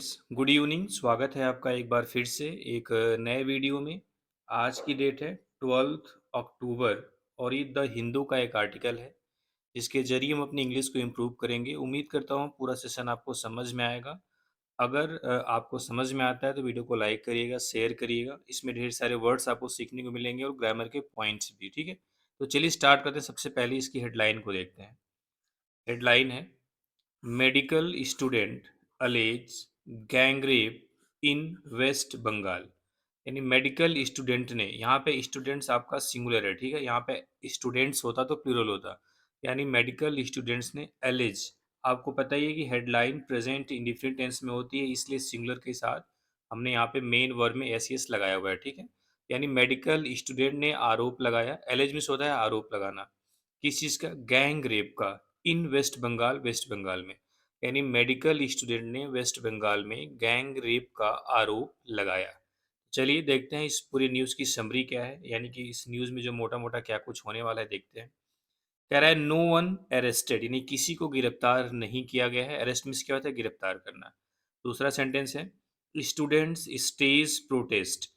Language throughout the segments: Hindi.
Friends, good evening. स्वागत है आपका एक बार फिर से एक नए वीडियो में। आज की डेट है 12 अक्टूबर और ये द हिंदू का एक आर्टिकल है जिसके जरिए हम अपनी इंग्लिश को इम्प्रूव करेंगे। उम्मीद करता हूँ पूरा सेशन आपको समझ में आएगा। अगर आपको समझ में आता है तो वीडियो को लाइक करिएगा, शेयर करिएगा। इसमें ढेर सारे वर्ड्स आपको सीखने को मिलेंगे और ग्रामर के पॉइंट्स भी। ठीक है, तो चलिए स्टार्ट करते हैं। सबसे पहले इसकी हेडलाइन को देखते हैं। हेडलाइन है medical student alleged gang rape in West Bengal. यानी मेडिकल स्टूडेंट ने, यहाँ पे स्टूडेंट्स आपका सिंगुलर है, ठीक है। यहाँ पे स्टूडेंट्स होता तो प्लूरल होता। यानी मेडिकल स्टूडेंट्स ने एलेज, आपको पता ही है कि हेडलाइन प्रेजेंट इंडिफिनिट टेंस में होती है, इसलिए सिंगुलर के साथ हमने यहाँ पे मेन वर्ब में एस एस लगाया हुआ है, ठीक है। यानी मेडिकल स्टूडेंट ने आरोप लगाया, एलेज मीन्स होता है आरोप लगाना, किस चीज़ का? गैंग रेप का, इन वेस्ट बंगाल, वेस्ट बंगाल में। यानी मेडिकल स्टूडेंट ने वेस्ट बंगाल में गैंग रेप का आरोप लगाया। चलिए देखते हैं इस पूरी न्यूज़ की समरी क्या है, यानी कि इस न्यूज़ में जो मोटा मोटा क्या कुछ होने वाला है देखते हैं। कह रहा है नो वन अरेस्टेड, यानी किसी को गिरफ्तार नहीं किया गया है। अरेस्ट मीन्स क्या होता है? गिरफ्तार करना। दूसरा सेंटेंस है स्टूडेंट्स स्टेज प्रोटेस्ट।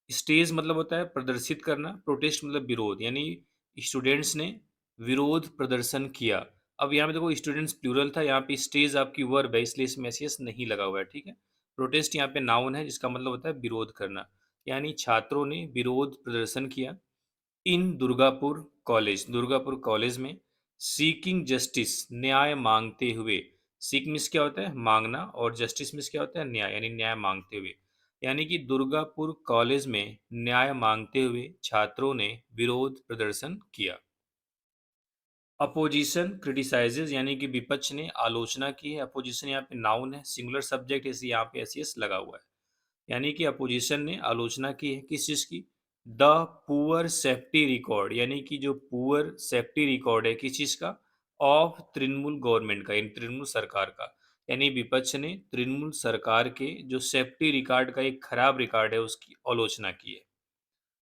स्टेज मतलब होता है प्रदर्शित करना, प्रोटेस्ट मतलब विरोध, यानी स्टूडेंट्स ने विरोध प्रदर्शन किया। अब यहाँ पे देखो स्टूडेंट्स प्लूरल था, यहाँ पे स्टेज आपकी वर्ब है, इसलिए इसमें एस नहीं लगा हुआ है, ठीक है। प्रोटेस्ट यहाँ पे नाउन है जिसका मतलब होता है विरोध करना, यानी छात्रों ने विरोध प्रदर्शन किया इन दुर्गापुर कॉलेज, दुर्गापुर कॉलेज में। सीकिंग जस्टिस, न्याय मांगते हुए। सीक मीन्स क्या होता है? मांगना, और जस्टिस मीन्स क्या होता है? न्याय, यानी न्याय मांगते हुए। यानी कि दुर्गापुर कॉलेज में न्याय मांगते हुए छात्रों ने विरोध प्रदर्शन किया। अपोजिशन क्रिटिसाइजेज, यानी कि विपक्ष ने आलोचना की है। अपोजिशन यहाँ पे नाउन है, सिंगुलर सब्जेक्ट है, इसलिए यहाँ पे एस लगा हुआ है। यानी कि अपोजिशन ने आलोचना की है किस चीज़ की? द पुअर सेफ्टी रिकॉर्ड, यानी कि जो पुअर सेफ्टी रिकॉर्ड है किस चीज़ का? ऑफ तृणमूल गवर्नमेंट का, यानी तृणमूल सरकार का। यानी विपक्ष ने तृणमूल सरकार के जो सेफ्टी रिकॉर्ड का एक खराब रिकॉर्ड है उसकी आलोचना की है।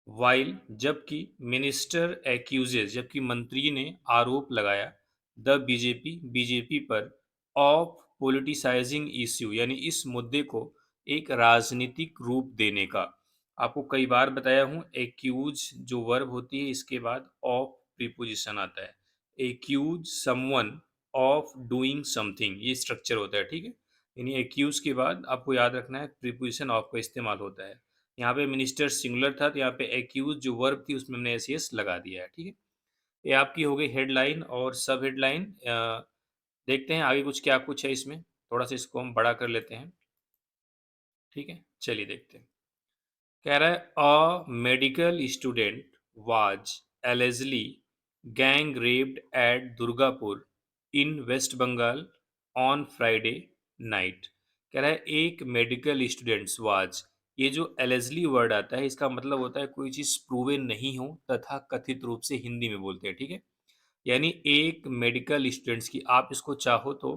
वाइल, जबकि मिनिस्टर एक्यूजेज, जबकि मंत्री ने आरोप लगाया द बीजेपी, बीजेपी पर ऑफ पोलिटिसाइजिंग इश्यू, यानी इस मुद्दे को एक राजनीतिक रूप देने का। आपको कई बार बताया हूँ एक्यूज जो वर्ब होती है इसके बाद ऑफ प्रीपोजिशन आता है। Accuse someone of doing something, ये स्ट्रक्चर होता है, ठीक है। यानी एक्यूज के बाद आपको याद रखना है प्रीपोजिशन ऑफ का इस्तेमाल होता है। यहाँ पे मिनिस्टर सिंगुलर था तो यहाँ पे एक्यूज जो वर्ब थी उसमें हमने एस लगा दिया है, ठीक है। ये आपकी हो गई हेडलाइन और सब हेडलाइन। देखते हैं आगे कुछ क्या कुछ है इसमें, थोड़ा सा इसको हम बड़ा कर लेते हैं, ठीक है। चलिए देखते हैं। कह रहा है a medical student was allegedly gang raped at Durgapur in West Bengal on Friday night. कह रहा है एक मेडिकल स्टूडेंट्स वाज, ये जो एलेजली वर्ड आता है इसका मतलब होता है कोई चीज़ प्रूवन नहीं हो तथा कथित रूप से, हिंदी में बोलते हैं, ठीक है। यानी एक मेडिकल स्टूडेंट्स की, आप इसको चाहो तो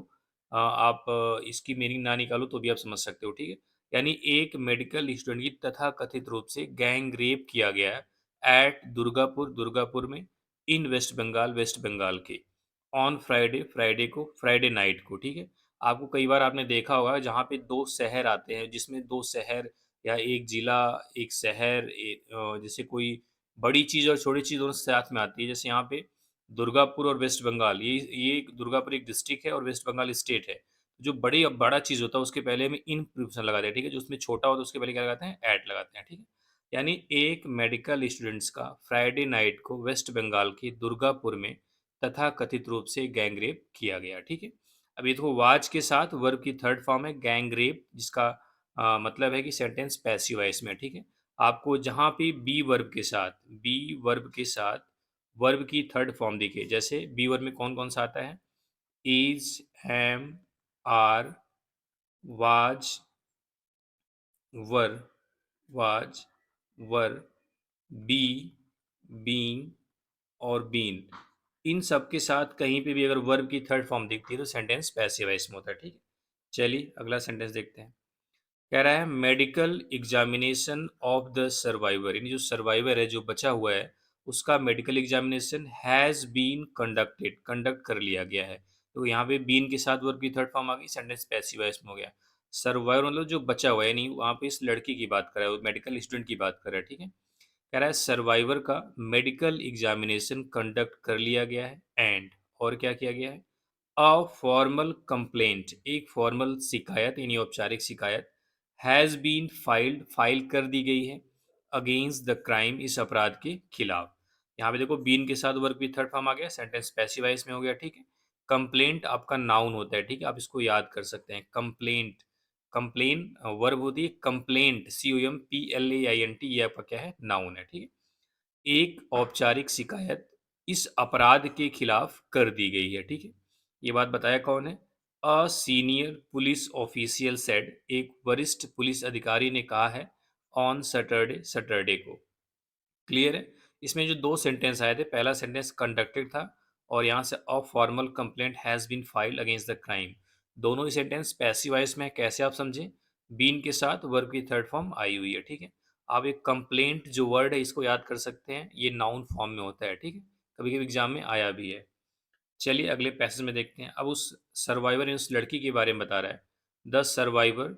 आप इसकी मीनिंग ना निकालो तो भी आप समझ सकते हो, ठीक है। यानी एक मेडिकल स्टूडेंट की तथा कथित रूप से गैंग रेप किया गया है एट दुर्गापुर, दुर्गापुर में, इन वेस्ट बंगाल, वेस्ट बंगाल के, ऑन फ्राइडे, फ्राइडे को, फ्राइडे नाइट को, ठीक है। आपको कई बार आपने देखा होगा जहाँ पे दो शहर आते हैं, जिसमें दो शहर या एक जिला, एक शहर, जैसे कोई बड़ी चीज़ और छोटी चीज़ दोनों साथ में आती है। जैसे यहाँ पे दुर्गापुर और वेस्ट बंगाल, ये दुर्गापुर एक डिस्ट्रिक्ट है और वेस्ट बंगाल स्टेट है। जो बड़ा चीज़ होता है उसके पहले हमें इन प्रीपोजिशन लगाते हैं, ठीक है। जो उसमें छोटा होता है उसके पहले क्या लगाते हैं? एट लगाते हैं, ठीक है। यानी एक मेडिकल स्टूडेंट्स का फ्राइडे नाइट को वेस्ट बंगाल के दुर्गापुर में तथा कथित रूप से गैंग रेप किया गया, ठीक है। अब ये देखो वाज के साथ वर्ब की थर्ड फॉर्म है गैंग रेप, जिसका मतलब है कि सेंटेंस पैसिव है इसमें, ठीक है। आपको जहाँ पे बी वर्ब के साथ, बी वर्ब के साथ वर्ब की थर्ड फॉर्म दिखे, जैसे बी वर्ब में कौन कौन सा आता है? Is, am, are, was, were, was, were, be, been और बीन। इन सब के साथ कहीं पे भी अगर वर्ब की थर्ड फॉर्म दिखती है तो सेंटेंस पैसिव है इसमें होता है, ठीक है। चलिए अगला सेंटेंस देखते हैं। कह रहा है medical examination of the survivor, यानी जो सर्वाइवर है, जो बचा हुआ है, उसका medical examination has been conducted, conduct कर लिया गया है। तो यहाँ पे बीन के साथ वर्ब की थर्ड फॉर्म आ गई, सेंटेंस पैसिव वॉइस में हो गया। सर्वाइवर मतलब जो बचा हुआ है, यानी वहाँ पे इस लड़की की बात कर रहा है, वो मेडिकल स्टूडेंट की बात कर रहा है, ठीक है। कह रहा है सर्वाइवर का मेडिकल एग्जामिनेशन कंडक्ट कर लिया गया है एंड और क्या किया गया है, अ फॉर्मल कंप्लेंट एक फॉर्मल शिकायत यानी औपचारिक शिकायत हैज़ बीन फाइल कर दी गई है अगेंस्ट द क्राइम इस अपराध के खिलाफ। यहाँ पे देखो बीन के साथ वर्ब की थर्ड फॉर्म आ गया, सेंटेंस पैसिव वॉइस में हो गया, ठीक है। कंप्लेंट आपका नाउन होता है, ठीक है, आप इसको याद कर सकते हैं। कंप्लेंट, कंप्लेन वर्ब होती है, कंप्लेंट COMPLAINT ये आपका क्या है, नाउन है, ठीक है। एक औपचारिक शिकायत इस अपराध के खिलाफ कर दी गई है, ठीक है। ये बात बताया कौन है? A senior police official said एक वरिष्ठ पुलिस अधिकारी ने कहा है ऑन सैटरडे सैटरडे को। क्लियर है? इसमें जो 2 सेंटेंस आए थे, पहला सेंटेंस कंडक्टेड था और यहाँ से a formal complaint has been filed against the crime. दोनों ही सेंटेंस पैसिव वॉइस में है, कैसे आप समझें? बीन के साथ वर्ब की थर्ड फॉर्म आई हुई है, ठीक है? आप एक कंप्लेंट जो वर्ड है इसको याद कर सकते हैं, ये नाउन फॉर्म में होता है, ठीक है? कभी-कभी एग्जाम में आया भी है। चलिए अगले पैसेज में देखते हैं। अब उस सर्वाइवर उस लड़की के बारे में बता रहा है। The survivor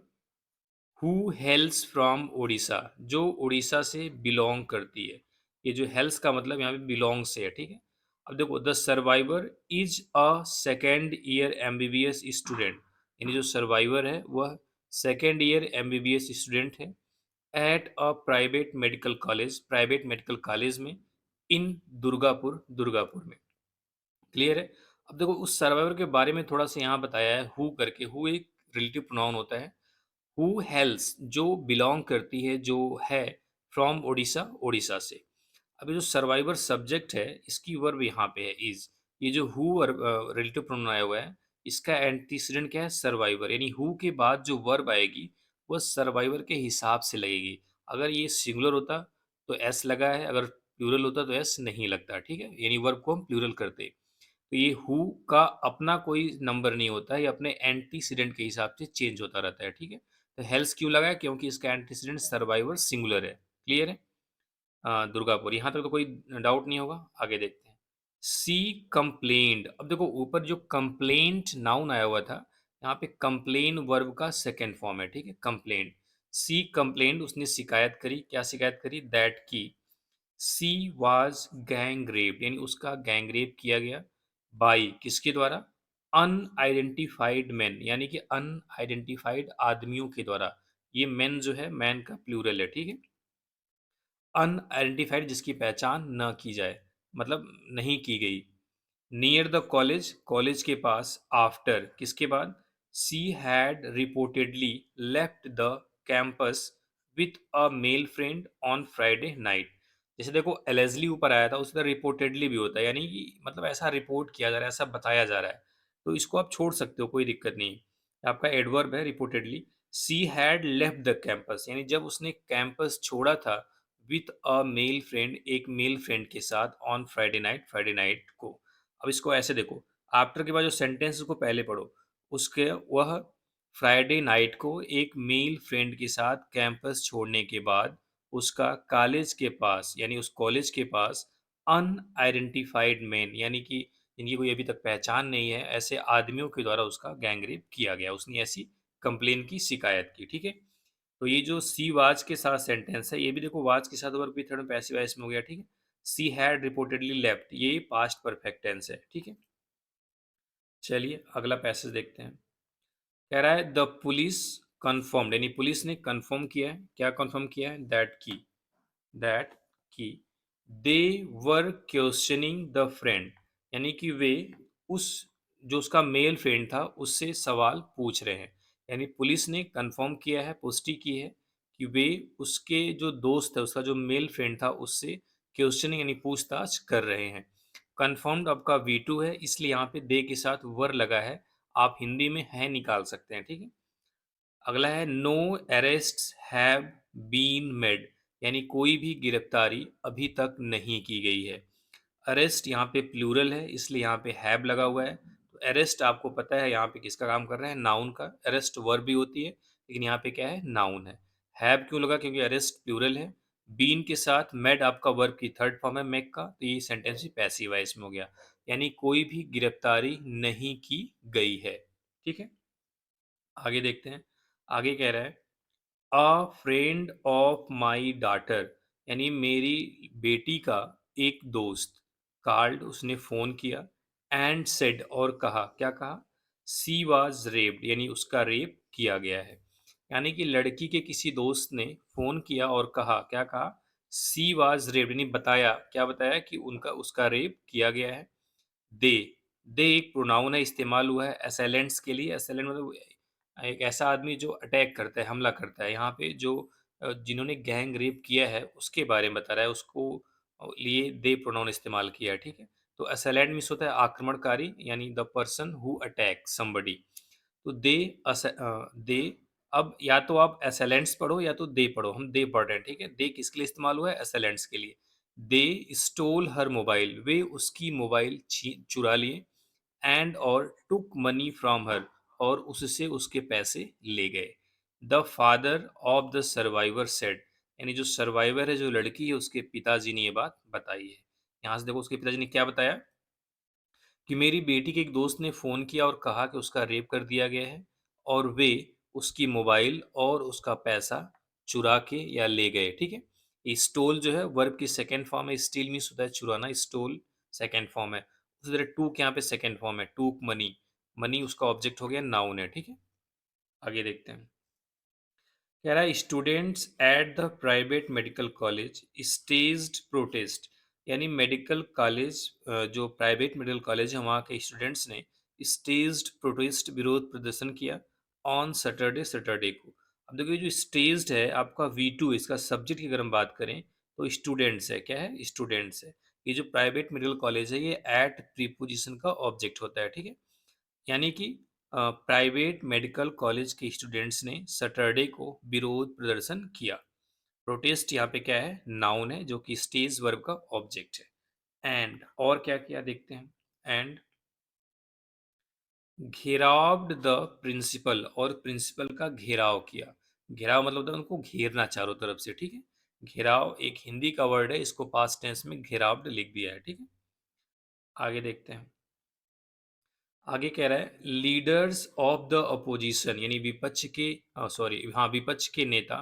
who हेल्स from Odisha जो उड़ीसा से बिलोंग करती है। ये जो हेल्स का मतलब यहाँ पे बिलोंग से है, ठीक है। अब देखो the survivor is a second year MBBS student, यानी जो सर्वाइवर है वह सेकेंड ईयर MBBS स्टूडेंट है at a private medical college में इन दुर्गापुर दुर्गापुर में। क्लियर है? अब देखो उस सर्वाइवर के बारे में थोड़ा सा यहाँ बताया है हु करके। हु एक रिलेटिव प्रोनाउन होता है। हु हेल्स जो बिलोंग करती है, जो है फ्रॉम ओडिशा ओडिशा से। अभी जो सर्वाइवर सब्जेक्ट है इसकी वर्ब यहाँ पे है इज। ये जो हु रिलेटिव प्रोनाउन आया हुआ है इसका एंटीसीडेंट क्या है, सर्वाइवर, यानी हु के बाद जो वर्ब आएगी वह सर्वाइवर के हिसाब से लगेगी। अगर ये सिंगुलर होता तो एस लगा है, अगर प्लूरल होता तो एस नहीं लगता, ठीक है, यानी वर्ब को हम प्लूरल करते। तो ये हु का अपना कोई नंबर नहीं होता है, ये अपने एंटीसीडेंट के हिसाब से चेंज होता रहता है, ठीक है। तो हेल्स क्यों लगा है, क्योंकि इसका एंटीसीडेंट सर्वाइवर सिंगुलर है। क्लियर है? दुर्गापुर, यहाँ तक तो कोई डाउट नहीं होगा। आगे देखते हैं। सी कंप्लेंड, अब देखो ऊपर जो कंप्लेंट नाउन आया हुआ था, यहाँ पे कंप्लेन वर्ब का सेकेंड फॉर्म है, ठीक है, कंप्लेंट। सी कंप्लेंट उसने शिकायत करी, क्या शिकायत करी, दैट की सी वाज गैंग रेप्ड, यानी उसका गैंग रेप किया गया बाई किसके द्वारा, अनआइडेंटिफाइड मैन, यानी कि अनआइडेंटिफाइड आदमियों के द्वारा। ये मैन जो है मैन का प्लूरल है, ठीक है। अनआइडेंटिफाइड जिसकी पहचान न की जाए, मतलब नहीं की गई। नियर द कॉलेज कॉलेज के पास, आफ्टर किसके बाद, she had reportedly left the campus with a male friend on Friday night. जैसे देखो एलेजली ऊपर आया था, उसी तरह रिपोर्टेडली भी होता है, यानी कि मतलब ऐसा रिपोर्ट किया जा रहा है, ऐसा बताया जा रहा है। तो इसको आप छोड़ सकते हो, कोई दिक्कत नहीं। आपका एडवर्ब है reportedly. She had left the campus, यानी जब उसने कैंपस छोड़ा था विथ अ मेल फ्रेंड एक मेल फ्रेंड के साथ ऑन फ्राइडे नाइट को। अब इसको ऐसे देखो, आफ्टर के बाद जो सेंटेंस उसको पहले पढ़ो, उसके वह फ्राइडे नाइट को एक मेल फ्रेंड के साथ कैंपस छोड़ने के बाद उसका कॉलेज के पास, यानी उस कॉलेज के पास अनआइडेंटिफाइड मैन, यानी कि जिनकी कोई अभी तक पहचान नहीं है, ऐसे आदमियों के द्वारा उसका गैंगरेप किया गया, उसने ऐसी कंप्लेन की, शिकायत की, ठीक है। तो ये जो सी वाज के साथ सेंटेंस है, ये भी देखो वाज के साथ वर्ब भी थर्ड पैसिव वॉइस में हो गया, ठीक है। सी हैड रिपोर्टेडली लेफ्ट, ये पास्ट परफेक्ट टेंस है, ठीक है। चलिए अगला पैसेज देखते हैं। कह रहा है द पुलिस कंफर्म्ड, यानी पुलिस ने कंफर्म किया है, क्या कंफर्म किया है, दैट की दे वर क्वेश्चनिंग द फ्रेंड, यानी कि वे उस जो उसका मेल फ्रेंड था उससे सवाल पूछ रहे हैं। यानी पुलिस ने कंफर्म किया है, पुष्टि की है कि वे उसके जो दोस्त है, उसका जो मेल फ्रेंड था उससे क्वेश्चनिंग यानी पूछताछ कर रहे हैं। कंफर्म्ड आपका V2 है, इसलिए यहाँ पे दे के साथ वर लगा है। आप हिंदी में है निकाल सकते हैं, ठीक है। अगला है no arrests have been made, यानी कोई भी गिरफ्तारी अभी तक नहीं की गई है। अरेस्ट यहाँ पे प्लूरल है, इसलिए यहाँ पे हैव लगा हुआ है। तो अरेस्ट आपको पता है यहाँ पे किसका काम कर रहा है, नाउन का। अरेस्ट वर्ब भी होती है, लेकिन यहाँ पे क्या है, नाउन है। हैव क्यों लगा, क्योंकि अरेस्ट प्लूरल है। बीन के साथ मेड आपका वर्ब की थर्ड फॉर्म है मेक का, तो ये सेंटेंस भी पैसिव वॉइस में हो गया, यानी कोई भी गिरफ्तारी नहीं की गई है, ठीक है। आगे देखते हैं। आगे कह रहा है अ फ्रेंड ऑफ माई डाटर, यानी मेरी बेटी का एक दोस्त, कार्ड उसने फोन किया, एंड सेड और कहा, क्या कहा, सी वाज रेप्ड, यानी उसका रेप किया गया है। यानी कि लड़की के किसी दोस्त ने फोन किया और कहा, क्या कहा, सी वाज रेप्ड, यानी बताया, क्या बताया कि उनका उसका रेप किया गया है। दे दे एक प्रोनाउन है, इस्तेमाल हुआ है असेलेंट्स के लिए। असेलेंट मतलब एक ऐसा आदमी जो अटैक करता है, हमला करता है। यहाँ पे जो जिन्होंने गैंग रेप किया है उसके बारे में बता रहा है, उसको लिए दे प्रोनाउन इस्तेमाल किया है, ठीक है। तो असेलेंट मीन्स होता है आक्रमणकारी, यानी the person who attack somebody. तो दे, अब या तो आप असेलेंट्स पढ़ो या तो दे पढ़ो, हम दे पढ़ रहे हैं, ठीक है। दे किसके लिए इस्तेमाल हुआ है, असेलेंट्स के लिए। दे स्टोल हर मोबाइल, वे उसकी मोबाइल चुरा लिए, एंड और टुक मनी फ्रॉम हर, और उससे उसके पैसे ले गए। The father of the survivor said, यानी जो सर्वाइवर है, जो लड़की है, उसके पिताजी ने ये बात बताई है। यहाँ से देखो उसके पिताजी ने क्या बताया कि मेरी बेटी के एक दोस्त ने फ़ोन किया और कहा कि उसका रेप कर दिया गया है, और वे उसकी मोबाइल और उसका पैसा चुरा के या ले गए, ठीक है। ये स्टोल जो है वर्ब की सेकंड फॉर्म है, स्टील मीन्स होता है चुराना, स्टोल सेकंड फॉर्म है। उसी तरह टूक यहाँ पे सेकंड फॉर्म है, टूक मनी, मनी उसका ऑब्जेक्ट हो गया, नाउन है, ठीक है। आगे देखते हैं। कह रहा है students at the private medical college staged protest, यानी मेडिकल कॉलेज, जो प्राइवेट मेडिकल कॉलेज है वहाँ के स्टूडेंट्स ने स्टेज्ड प्रोटेस्ट, विरोध प्रदर्शन किया, ऑन सैटरडे, सैटरडे को। अब देखिए जो स्टेज्ड है आपका V2, इसका सब्जेक्ट की अगर हम बात करें तो स्टूडेंट्स है, क्या है, स्टूडेंट्स है। ये जो प्राइवेट मेडिकल कॉलेज है ये एट प्रीपोजिशन का ऑब्जेक्ट होता है, ठीक है। यानी कि प्राइवेट मेडिकल कॉलेज के स्टूडेंट्स ने सैटरडे को विरोध प्रदर्शन किया। प्रोटेस्ट यहाँ पे क्या है, नाउन है, जो कि स्टेज वर्ब का ऑब्जेक्ट है। एंड और क्या किया देखते हैं। एंड घेराव्ड द प्रिंसिपल, और प्रिंसिपल का घेराव किया। घेराव मतलब होता है उनको घेरना चारों तरफ से, ठीक है। घेराव एक हिंदी का वर्ड है, इसको पास्ट टेंस में घेराव्ड लिख दिया है, ठीक है। आगे देखते हैं। आगे कह रहा है लीडर्स ऑफ द अपोजिशन, यानी विपक्ष के, सॉरी हाँ, विपक्ष के नेता,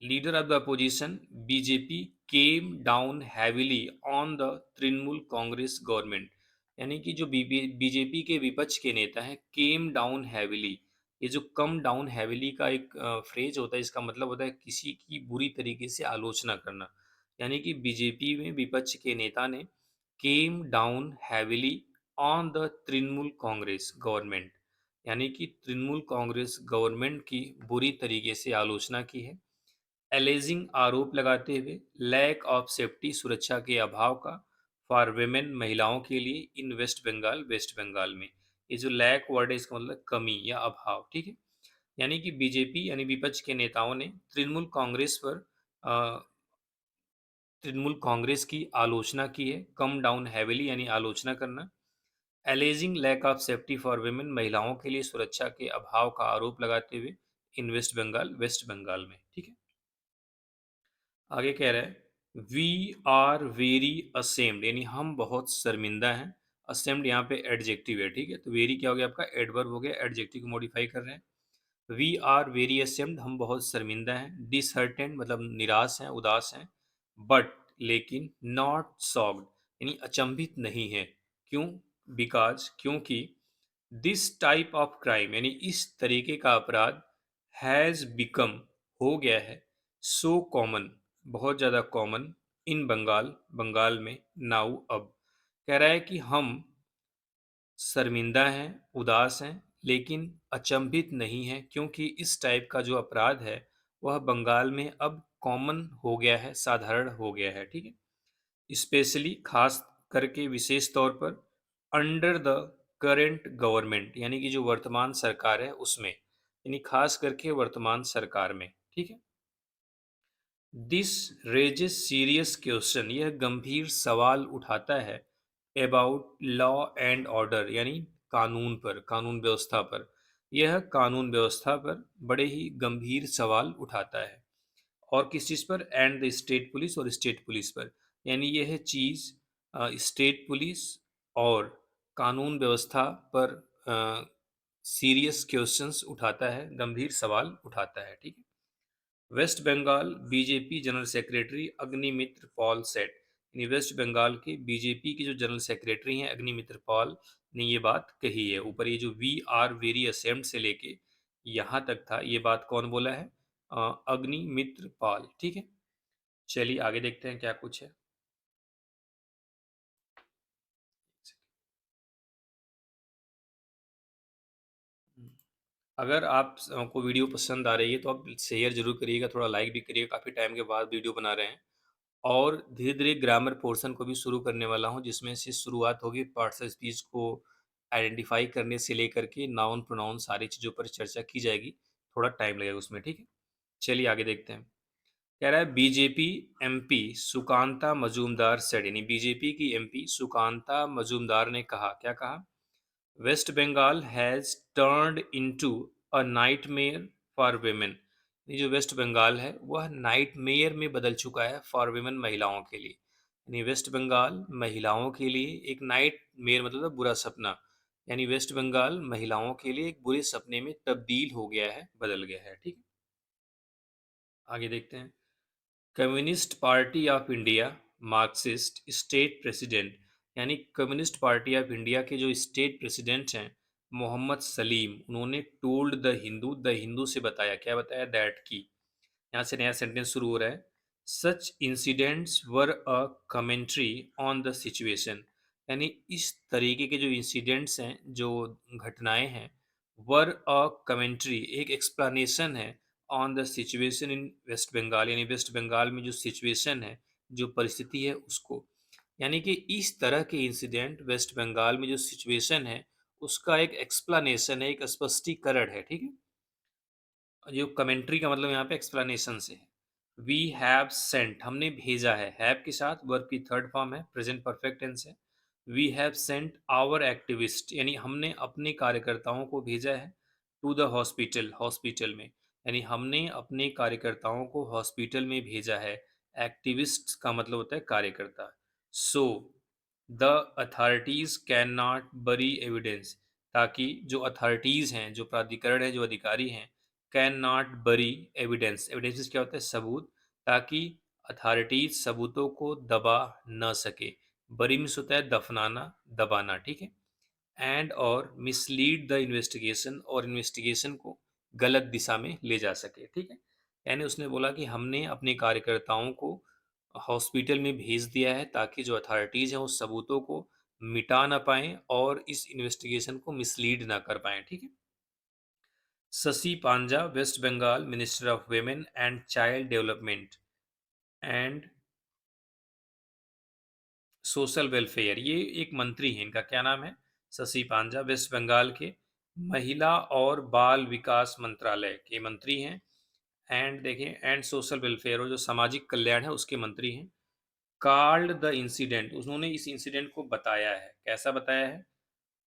leader of the opposition BJP came down heavily on the Trinamool Congress government, यानी कि जो बीजेपी के विपक्ष के नेता हैं, केम डाउन हैविली। ये जो कम डाउन हैविली का एक फ्रेज होता है, इसका मतलब होता है किसी की बुरी तरीके से आलोचना करना। यानी कि बीजेपी में विपक्ष के नेता ने came down heavily on the Trinamool Congress government, यानी कि तृणमूल कांग्रेस गवर्नमेंट की बुरी तरीके से आलोचना की है। एलेजिंग आरोप लगाते हुए, लैक ऑफ सेफ्टी सुरक्षा के अभाव का, फॉर वेमेन महिलाओं के लिए, इन वेस्ट बंगाल वेस्ट बंगाल में। ये जो लैक वर्ड है इसका मतलब कमी या अभाव, ठीक है। यानी कि बीजेपी यानी विपक्ष के नेताओं ने तृणमूल कांग्रेस पर तृणमूल कांग्रेस की आलोचना की है, कम डाउन हैविली यानी आलोचना करना, alleging lack of safety for women महिलाओं के लिए सुरक्षा के अभाव का आरोप लगाते हुए, इन वेस्ट बंगाल वेस्ट बंगाल में, ठीक है। आगे कह रहा है वी आर वेरी असेम्ड, यानी हम बहुत शर्मिंदा हैं। असेम्ड यहाँ पे एडजेक्टिव है, ठीक है। तो वेरी क्या हो गया आपका, एडवर्ब हो गया, एडजेक्टिव को मॉडिफाई कर रहे हैं। वी आर वेरी असेम्ड, हम बहुत शर्मिंदा हैं। डिसहर्टेंड मतलब निराश हैं, उदास हैं। बट लेकिन, नॉट सॉक्ड, यानी अचंभित नहीं है। क्यों, बिकॉज क्योंकि, दिस टाइप ऑफ क्राइम यानी इस तरीके का अपराध, हैज़ बिकम हो गया है, सो कॉमन बहुत ज़्यादा कॉमन, इन बंगाल बंगाल में, नाउ अब। कह रहा है कि हम शर्मिंदा हैं, उदास हैं, लेकिन अचंभित नहीं हैं, क्योंकि इस टाइप का जो अपराध है वह बंगाल में अब कॉमन हो गया है, साधारण हो गया है, ठीक है। स्पेशली खास करके, विशेष तौर पर, अंडर द करेंट गवर्नमेंट, यानी कि जो वर्तमान सरकार है उसमें, यानी खास करके वर्तमान सरकार में, ठीक है। दिस रेजेस सीरियस क्वेश्चन, यह गंभीर सवाल उठाता है, अबाउट लॉ एंड ऑर्डर, यानी कानून पर, कानून व्यवस्था पर। यह कानून व्यवस्था पर बड़े ही गंभीर सवाल उठाता है। और किस चीज़ पर, एंड द स्टेट पुलिस, और स्टेट पुलिस पर। यानी यह चीज़ स्टेट पुलिस और कानून व्यवस्था पर सीरियस क्वेश्चंस उठाता है, गंभीर सवाल उठाता है, ठीक है। West Bengal BJP general secretary Agnimitra Paul said, यानी वेस्ट बंगाल के बीजेपी के जो जनरल सेक्रेटरी हैं अग्निमित्र पॉल ने ये बात कही है। ऊपर ये जो वी आर वेरी असेम्ड से लेके यहाँ तक था, ये बात कौन बोला है? अग्निमित्र पॉल, ठीक है। चलिए आगे देखते हैं क्या कुछ है। अगर आप को वीडियो पसंद आ रही है तो आप शेयर जरूर करिएगा, थोड़ा लाइक भी करिएगा, काफ़ी टाइम के बाद वीडियो बना रहे हैं। और धीरे धीरे ग्रामर पोर्शन को भी शुरू करने वाला हूँ, जिसमें से शुरुआत होगी पार्ट्स ऑफ स्पीच को आइडेंटिफाई करने से लेकर के नाउन प्रोनाउन सारी चीज़ों पर चर्चा की जाएगी। थोड़ा टाइम लगेगा उसमें, ठीक है। चलिए आगे देखते हैं। कह रहा है BJP MP Sukanta Majumdar said, यानी बीजेपी की एमपी सुकांता मजूमदार ने कहा, क्या कहा? West Bengal has turned into a nightmare for women, ये जो वेस्ट बंगाल है वह नाइटमेयर में बदल चुका है फॉर वेमेन, महिलाओं के लिए। यानी वेस्ट बंगाल महिलाओं के लिए एक नाइटमेयर मतलब है बुरा सपना, यानी वेस्ट बंगाल महिलाओं के लिए एक बुरे सपने में तब्दील हो गया है, बदल गया है, ठीक है। आगे देखते हैं। Communist party of India Marxist state president, यानी कम्युनिस्ट पार्टी ऑफ इंडिया के जो स्टेट प्रेसिडेंट हैं मोहम्मद सलीम, उन्होंने टोल्ड द हिंदू से बताया, क्या बताया? दैट की, यहाँ से नया सेंटेंस शुरू हो रहा है। Such incidents were a commentary on the situation, यानी इस तरीके के जो इंसिडेंट्स हैं, जो घटनाएं हैं, वर अ कमेंट्री एक एक्सप्लेनेशन है on the situation in West Bengal, यानी वेस्ट बंगाल में जो सिचुएशन है, जो परिस्थिति है उसको, यानी कि इस तरह के इंसिडेंट वेस्ट बंगाल में जो सिचुएशन है उसका एक एक्सप्लेनेशन है, एक स्पष्टीकरण है, ठीक है। जो कमेंट्री का मतलब यहाँ पे एक्सप्लेनेशन से है। वी हैव सेंट, हमने भेजा है, हैव के साथ वर्ब की थर्ड फॉर्म है, प्रेजेंट परफेक्ट टेंस है। We have sent our activist, यानी हमने अपने कार्यकर्ताओं को भेजा है टू द हॉस्पिटल, हॉस्पिटल में, यानी हमने अपने कार्यकर्ताओं को हॉस्पिटल में भेजा है। एक्टिविस्ट का मतलब होता है कार्यकर्ता। So the authorities can not बरी एविडेंस, ताकि जो अथॉरिटीज हैं, जो प्राधिकरण है, जो अधिकारी हैं, कैन नॉट बरी एविडेंस, एविडेंस क्या होता है? सबूत, ताकि अथॉरिटीज सबूतों को दबा न सके। बरी मीन्स होता है दफनाना, दबाना, ठीक है। एंड और मिसलीड द इन्वेस्टिगेशन, और इन्वेस्टिगेशन को गलत दिशा में ले जा सके, ठीक है। यानी उसने बोला कि हमने अपने कार्यकर्ताओं को हॉस्पिटल में भेज दिया है ताकि जो अथॉरिटीज हैं उस सबूतों को मिटा ना पाएं और इस इन्वेस्टिगेशन को मिसलीड ना कर पाएं, ठीक है। Shashi Panja West Bengal minister of women and child development and social welfare, ये एक मंत्री हैं, इनका क्या नाम है? शशि पांजा, वेस्ट बंगाल के महिला और बाल विकास मंत्रालय के मंत्री हैं। एंड देखिए, एंड सोशल वेलफेयर, और जो सामाजिक कल्याण है उसके मंत्री हैं। कॉल्ड द इंसिडेंट, उन्होंने इस इंसिडेंट को बताया है, कैसा बताया है?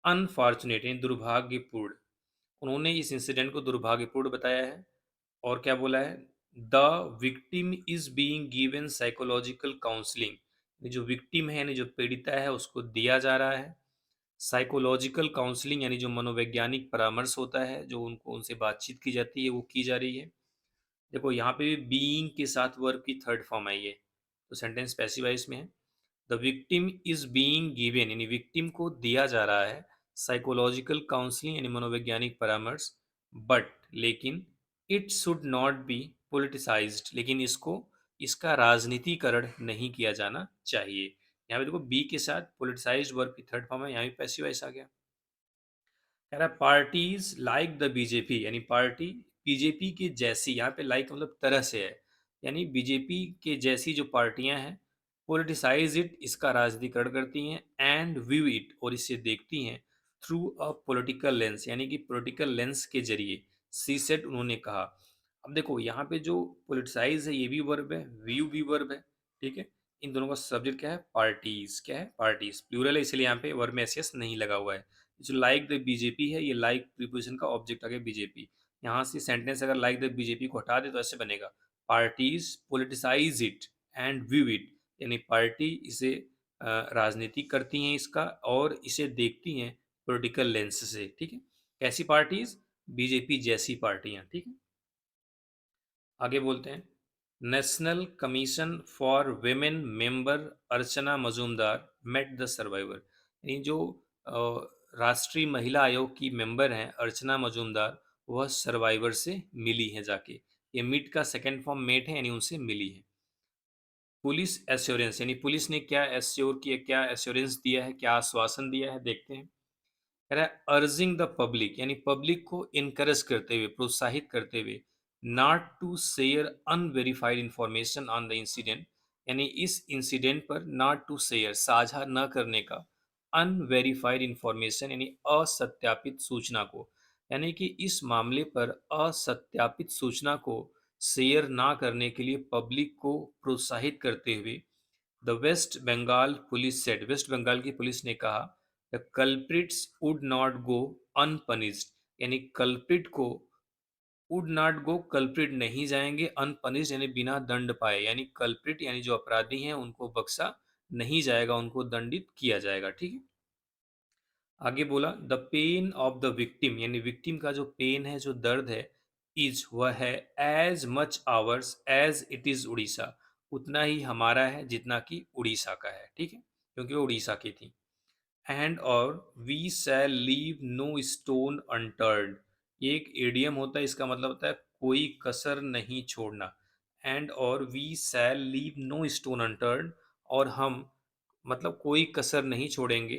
अनफॉर्चुनेट, यानी दुर्भाग्यपूर्ण, उन्होंने इस इंसिडेंट को दुर्भाग्यपूर्ण बताया है। और क्या बोला है? The victim is being given psychological counselling, जो विक्टिम है यानी जो पीड़िता है उसको दिया जा रहा है साइकोलॉजिकल काउंसलिंग, यानी जो मनोवैज्ञानिक परामर्श होता है, जो उनको उनसे बातचीत की जाती है वो की जा रही है। देखो यहाँ पे भी बीइंग के साथ वर्ब की थर्ड फॉर्म आई है, तो सेंटेंस पैसिव वॉइस में है। The victim is being given, यानी विक्टिम को दिया जा रहा है साइकोलॉजिकल काउंसलिंग, यानी मनोवैज्ञानिक परामर्श। बट लेकिन it should not be politicised, लेकिन इसको इसका राजनीतिकरण नहीं किया जाना चाहिए। यहाँ पे देखो बी के साथ पोलिटिसाइज्ड वर्ब की थर्ड फॉर्म है, यहाँ भी पैसिव वॉइस आ गया। कह रहा है पार्टीज लाइक द बीजेपी, यानी पार्टी बीजेपी के जैसी, यहाँ पे लाइक मतलब तरह से है, यानी बीजेपी के जैसी जो पार्टियां हैं पोलिटिसाइज इट, इसका राजनीतिकरण करती हैं, एंड व्यू इट, और इसे देखती हैं थ्रू अ पॉलिटिकल लेंस, यानी कि पॉलिटिकल लेंस के जरिए। सी सेट, उन्होंने कहा। अब देखो यहाँ पे जो पोलिटिसाइज है ये भी वर्ब है, व्यू भी वर्ब है, ठीक है। इन दोनों का सब्जेक्ट क्या है? पार्टीज, क्या है? पार्टीज, प्लूरल है, इसलिए यहाँ पे वर्ब में एस नहीं लगा हुआ है। जो लाइक द बीजेपी है, ये लाइक प्रीपोजिशन का ऑब्जेक्ट आ गया बीजेपी। यहाँ से सेंटेंस अगर लाइक द बीजेपी को हटा दे तो ऐसे बनेगा, parties politicise it and view it, यानी पार्टी इसे राजनीति करती हैं इसका और इसे देखती हैं पॉलिटिकल लेंस से, ठीक है। कैसी पार्टीज? बीजेपी जैसी पार्टियां, ठीक है। आगे बोलते हैं, national commission for women member Archana Majumdar met the survivor, यानी जो राष्ट्रीय महिला आयोग की मेंबर हैं अर्चना मजूमदार, वह सर्वाइवर से मिली हैं जाके। ये मीट का सेकंड फॉर्म मेट है, यानी उनसे मिली है। पुलिस एश्योरेंस, यानी पुलिस ने क्या एश्योर किया, क्या एश्योरेंस दिया है, क्या आश्वासन दिया है, देखते हैं। कह रहा है अर्जिंग द पब्लिक, यानी पब्लिक को इनकरेज करते हुए, प्रोत्साहित करते हुए, not to share unverified information on the incident, यानी इस इंसिडेंट पर नॉट टू शेयर, साझा न करने का, अनवेरिफाइड इंफॉर्मेशन यानी असत्यापित सूचना को, यानी कि इस मामले पर असत्यापित सूचना को शेयर ना करने के लिए पब्लिक को प्रोत्साहित करते हुए the West Bengal police said, West Bengal की पुलिस ने कहा, the culprits would not go unpunished, यानी कल्प्रिट को वुड नॉट गो, कल्प्रिट नहीं जाएंगे, अनपनिश्ड यानी बिना दंड पाए, यानी कल्प्रिट यानी जो अपराधी हैं उनको बख्शा नहीं जाएगा, उनको दंडित किया जाएगा, ठीक है। आगे बोला, the pain of the victim, यानी विक्टिम का जो पेन है, जो दर्द है, इज वह है as much hours as it is Orissa, उतना ही हमारा है जितना कि उड़ीसा का है, ठीक है, क्योंकि वो उड़ीसा की थी। एंड और we shall leave no stone unturned, ये एक एडियम होता है, इसका मतलब होता है कोई कसर नहीं छोड़ना। एंड और we shall leave no stone unturned, और हम मतलब कोई कसर नहीं छोड़ेंगे,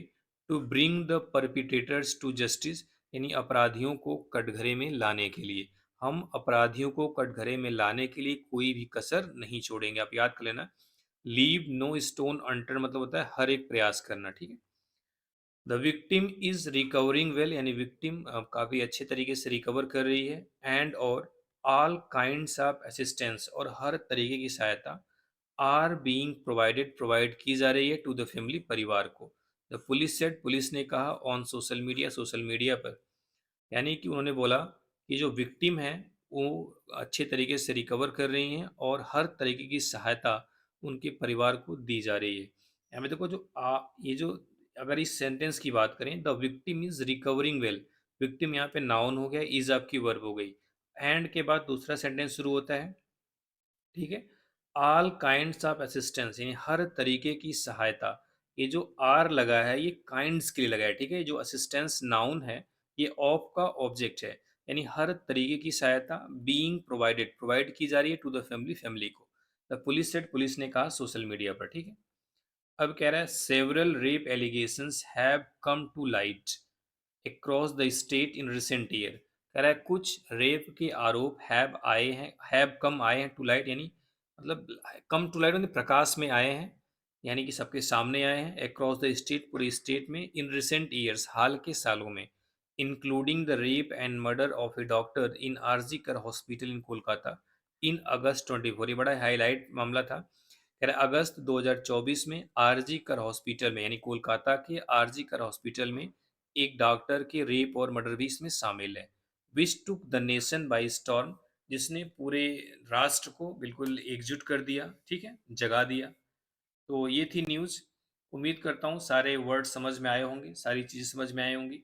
to bring the perpetrators to justice, यानी अपराधियों को कटघरे में लाने के लिए, हम अपराधियों को कटघरे में लाने के लिए कोई भी कसर नहीं छोड़ेंगे। आप याद कर लेना, लीव नो स्टोन अनटर्न मतलब होता है हर एक प्रयास करना, ठीक है। The victim is recovering well, यानी विक्टिम काफी अच्छे तरीके से रिकवर कर रही है। एंड और ऑल काइंड्स ऑफ असिस्टेंस, और हर तरीके की सहायता आर बीइंग प्रोवाइडेड, प्रोवाइड की जा रही है टू द फैमिली, परिवार को। द पुलिस सेड, पुलिस ने कहा, on social media, social media पर, यानी कि उन्होंने बोला कि जो विक्टिम है वो अच्छे तरीके से रिकवर कर रही हैं और हर तरीके की सहायता उनके परिवार को दी जा रही है। हमें देखो जो ये जो, अगर इस सेंटेंस की बात करें, the victim is recovering well, victim यहाँ पे नाउन हो गया, इज आपकी वर्ब हो गई, एंड के बाद दूसरा सेंटेंस शुरू होता है, ठीक है। ऑल काइंड्स ऑफ असिस्टेंस, यानी हर तरीके की सहायता, ये जो आर लगा है ये काइंड्स के लिए लगा है, ठीक है। जो असिस्टेंस नाउन है, ये ऑफ का ऑब्जेक्ट है, यानी हर तरीके की सहायता बीइंग प्रोवाइडेड, प्रोवाइड की जा रही है टू द फैमिली, फैमिली को। द पुलिस सेड, पुलिस ने कहा सोशल मीडिया पर, ठीक है। अब कह रहा है several rape allegations have come to light across the state in recent year, कह रहा है कुछ रेप के आरोप हैव आए हैं, हैव कम आए हैं टू लाइट, यानी मतलब कम टू लाइट मतलब प्रकाश में आए हैं, यानी कि सबके सामने आए हैं, अक्रॉस द स्टेट, पूरे स्टेट में, इन रिसेंट ईयर्स, हाल के सालों में, including the rape and murder of a doctor in RG Kar hospital in Kolkata in August 24, ये बड़ा हाईलाइट मामला था। कह रहे अगस्त 2024 में आरजी कर हॉस्पिटल में, यानी कोलकाता के आरजी कर हॉस्पिटल में एक डॉक्टर के रेप और मर्डर भी इसमें शामिल है। Which took the nation by storm, जिसने पूरे राष्ट्र को बिल्कुल एकजुट कर दिया, ठीक है, जगा दिया। तो ये थी न्यूज़। उम्मीद करता हूँ सारे वर्ड समझ में आए होंगे, सारी चीज़ें समझ में आई होंगी।